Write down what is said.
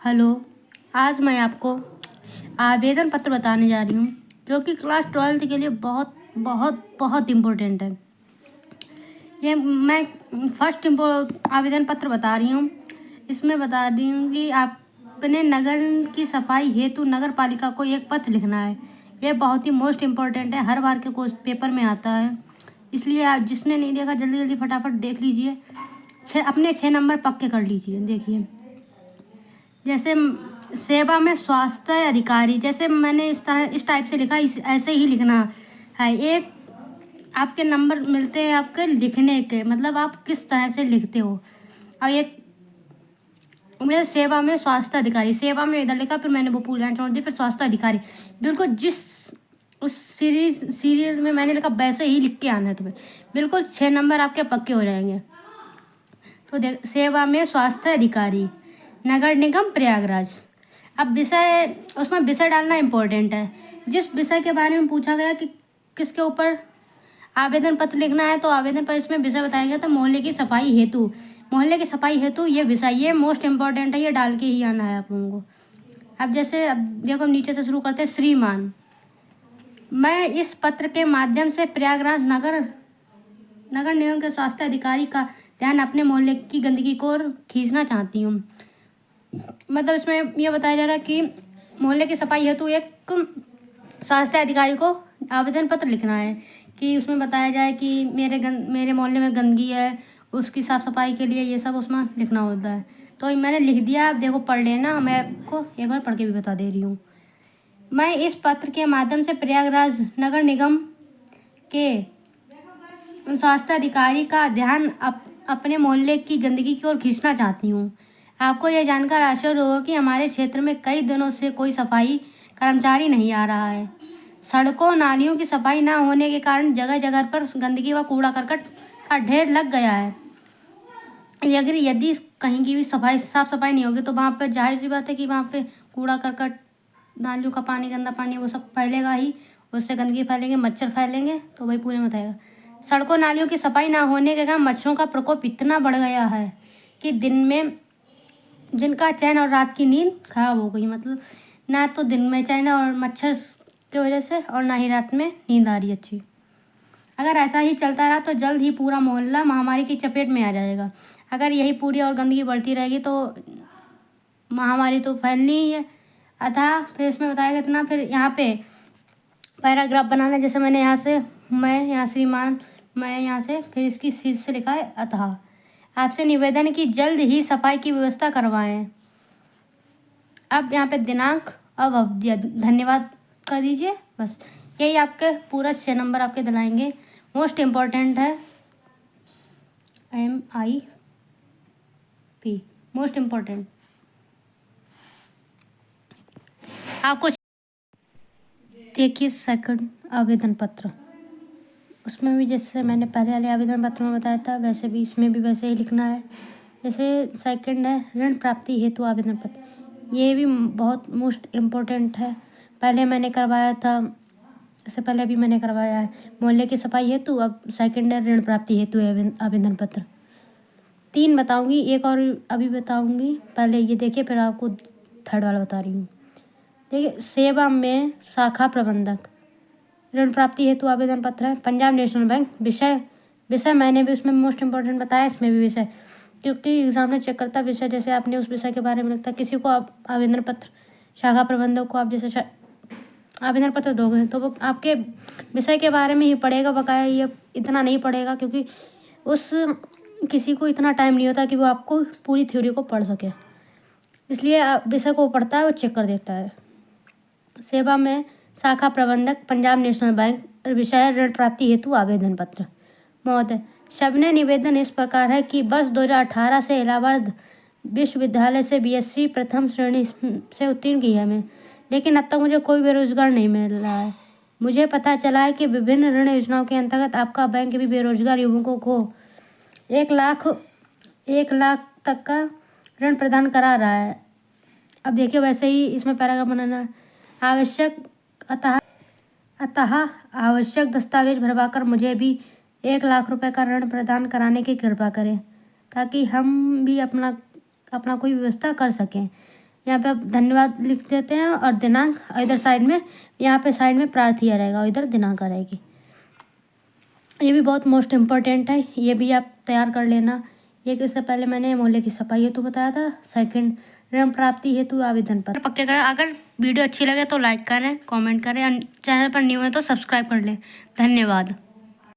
Hello. आज मैं आपको आवेदन पत्र बताने जा रही हूँ जो कि क्लास 12th के लिए बहुत बहुत बहुत इम्पोर्टेंट है। ये मैं फर्स्ट आवेदन पत्र बता रही हूँ। इसमें बता रही हूँ कि अपने नगर की सफाई हेतु नगर पालिका को एक पत्र लिखना है। ये बहुत ही मोस्ट इम्पोर्टेंट है, हर बार के क्वेश्चन पेपर में आता है। इसलिए आप जिसने नहीं देखा जल्दी जल्दी फटाफट देख लीजिए। अपने 6 नंबर पक्के कर लीजिए। देखिए, जैसे सेवा में स्वास्थ्य अधिकारी, जैसे मैंने इस टाइप से लिखा, ऐसे ही लिखना है। एक आपके नंबर मिलते हैं आपके लिखने के, मतलब आप किस तरह से लिखते हो। और एक मेरे सेवा में स्वास्थ्य अधिकारी, सेवा में इधर लिखा, फिर मैंने वो पूरी लाइन छोड़ दी, फिर स्वास्थ्य अधिकारी बिल्कुल जिस उस सीरीज में मैंने लिखा वैसे ही लिख के आना है तुम्हें। बिल्कुल 6 नंबर आपके पक्के हो जाएंगे। तो देख, सेवा में स्वास्थ्य अधिकारी, नगर निगम प्रयागराज। अब विषय, उसमें विषय डालना इम्पोर्टेंट है। जिस विषय के बारे में पूछा गया कि किसके ऊपर आवेदन पत्र लिखना है, तो आवेदन पर इसमें विषय बताया गया था मोहल्ले की सफाई हेतु। मोहल्ले की सफाई हेतु ये विषय, ये मोस्ट इम्पोर्टेंट है, ये डाल के ही आना है आप लोगों को। अब जैसे, अब देखो नीचे से शुरू करते हैं। श्रीमान, मैं इस पत्र के माध्यम से प्रयागराज नगर निगम के स्वास्थ्य अधिकारी का ध्यान अपने मोहल्ले की गंदगी को खींचना चाहती हूँ। मतलब इसमें यह बताया जा रहा है कि मोहल्ले की सफाई हेतु एक स्वास्थ्य अधिकारी को आवेदन पत्र लिखना है। कि उसमें बताया जाए कि मेरे मोहल्ले में गंदगी है, उसकी साफ़ सफाई के लिए ये सब उसमें लिखना होता है। तो मैंने लिख दिया, आप देखो पढ़ लेना, मैं आपको एक बार पढ़ के भी बता दे रही हूँ। मैं इस पत्र के माध्यम से प्रयागराज नगर निगम के स्वास्थ्य अधिकारी का ध्यान अपने मोहल्ले की गंदगी की ओर खींचना चाहती हूँ। आपको यह जानकर आश्चर्य होगा कि हमारे क्षेत्र में कई दिनों से कोई सफाई कर्मचारी नहीं आ रहा है। सड़कों नालियों की सफाई न होने के कारण जगह जगह पर गंदगी व कूड़ा करकट का ढेर लग गया है। यदि कहीं की भी साफ सफाई नहीं होगी तो वहाँ पर जाहिर सी बात है कि वहाँ पे कूड़ा करकट, नालियों का पानी, गंदा पानी, वो सब फैलेगा ही। उससे गंदगी फैलेंगे, मच्छर फैलेंगे, तो वही पूरे में बताएगा। सड़कों नालियों की सफाई ना होने के कारण मच्छरों का प्रकोप इतना बढ़ गया है कि जिनका चैन और रात की नींद खराब हो गई। मतलब ना तो दिन में चैन और मच्छर की वजह से, और ना ही रात में नींद आ रही अच्छी। अगर ऐसा ही चलता रहा तो जल्द ही पूरा मोहल्ला महामारी की चपेट में आ जाएगा। अगर यही पूरी और गंदगी बढ़ती रहेगी तो महामारी तो फैलनी ही है। अतः फिर इसमें बताया गया इतना। फिर यहाँ पे पैराग्राफ बनाना, जैसे मैंने यहाँ से, मैं यहाँ श्रीमान, मैं यहाँ से, फिर इसकी सीध से लिखा है अतः आपसे निवेदन की जल्द ही सफाई की व्यवस्था करवाएं। अब यहाँ पे दिनांक, अब अवधि, धन्यवाद कर दीजिए। बस यही आपके पूरा 6 नंबर आपके दिलाएंगे। मोस्ट इम्पॉर्टेंट है, MIP, मोस्ट इम्पॉर्टेंट। आपको देखिए सेकंड आवेदन पत्र, उसमें भी जैसे मैंने पहले वाले आवेदन पत्र में बताया था वैसे भी इसमें भी वैसे ही लिखना है। जैसे सेकंड है ऋण प्राप्ति हेतु आवेदन पत्र, ये भी बहुत मोस्ट इम्पोर्टेंट है। पहले मैंने करवाया था, इससे पहले भी मैंने करवाया है मोहल्ले की सफाई हेतु। अब सेकंड है ऋण प्राप्ति हेतु आवेदन पत्र। 3 बताऊंगी, एक और अभी बताऊंगी। पहले ये देखिए, फिर आपको थर्ड वाला बता रही हूँ। देखिए, सेवा में शाखा प्रबंधक, ऋण प्राप्ति हेतु आवेदन पत्र है पंजाब नेशनल बैंक। विषय मैंने भी उसमें मोस्ट इम्पोर्टेंट बताया, इसमें भी विषय, क्योंकि एग्जाम में चेक करता विषय। जैसे आपने उस विषय के बारे में लिखता, किसी को आप आवेदन पत्र, शाखा प्रबंधक को आप जैसे आवेदन पत्र दोगे तो वो आपके विषय के बारे में ही पढ़ेगा बकाया, ये इतना नहीं पढ़ेगा, क्योंकि उस किसी को इतना टाइम नहीं होता कि वो आपको पूरी थ्योरी को पढ़ सके। इसलिए विषय को पढ़ता है, वो चेक कर देता है। सेवा में शाखा प्रबंधक पंजाब नेशनल बैंक, विषय ऋण प्राप्ति हेतु आवेदन पत्र। महोदय, सबने निवेदन इस प्रकार है कि वर्ष 2018 से इलाहाबाद विश्वविद्यालय से BSc प्रथम श्रेणी से उत्तीर्ण की है मैं, लेकिन अब तक मुझे कोई बेरोजगार नहीं मिल रहा है। मुझे पता चला है कि विभिन्न ऋण योजनाओं के अंतर्गत आपका बैंक भी बेरोजगार युवकों को 1 लाख तक का ऋण प्रदान करा रहा है। अब देखिए, वैसे ही इसमें पैराग्राफ बनाना है। अतः आवश्यक दस्तावेज भरवाकर मुझे भी 1 लाख रुपए का ऋण प्रदान कराने की कृपा करें, ताकि हम भी अपना कोई व्यवस्था कर सकें। यहाँ पे आप धन्यवाद लिख देते हैं और दिनांक, इधर साइड में, यहाँ पे साइड में प्रार्थी रहेगा और इधर दिनांक रहेगी। ये भी बहुत मोस्ट इम्पोर्टेंट है, ये भी आप तैयार कर लेना। एक इससे पहले मैंने मोहल्ले की सफाई हेतु बताया था, सेकंड ऋण प्राप्ति हेतु आवेदन पत्र पक्के करें। अगर वीडियो अच्छी लगे तो लाइक करें, कमेंट करें और चैनल पर न्यू है तो सब्सक्राइब कर लें। धन्यवाद।